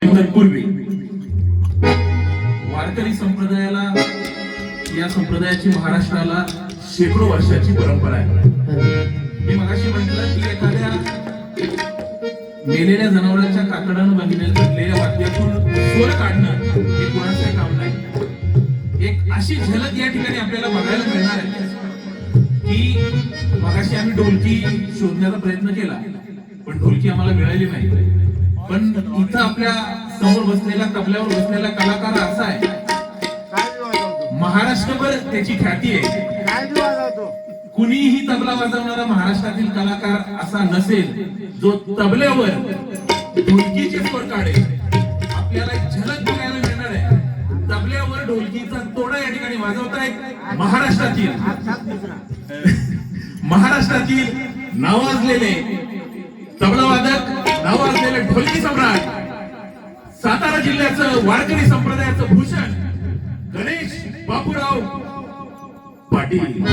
पूर्वी वारकरी संप्रदायाला, या संप्रदायाची महाराष्ट्राला शेकडो वर्षाची परंपरा आहे. मी मगाशी म्हटलं की एखाद्या मेलेल्या जनावरांच्या कातडानं बनलेल्या वाद्यातून स्वर काढणं हे कोणाचं काम नाही. एक अशी झलक या ठिकाणी आपल्याला बघायला मिळणार आहे की मगाशी आम्ही ढोलकी शोधण्याचा प्रयत्न केला, पण ढोलकी आम्हाला मिळाली नाही. पण इथं आपल्या समोर बसलेला, तबल्यावर बसलेला कलाकार असा आहे, महाराष्ट्रभर त्याची ख्याती आहे. कुणीही तबला वाजवणारा महाराष्ट्रातील कलाकार असा नसेल जो तबल्यावर ढोलकीचे स्वर काढेल. आपल्याला एक झलक बघायला मिळणार आहे. तबल्यावर ढोलकीचा तोडा या ठिकाणी वाजवतायत महाराष्ट्रातील नावाजलेले तबला वादक, नावाजलेले ढोलकी सम्राट, सातारा जिल्ह्याचं वारकरी संप्रदायाचं भूषण गणेश बापूराव पाटील.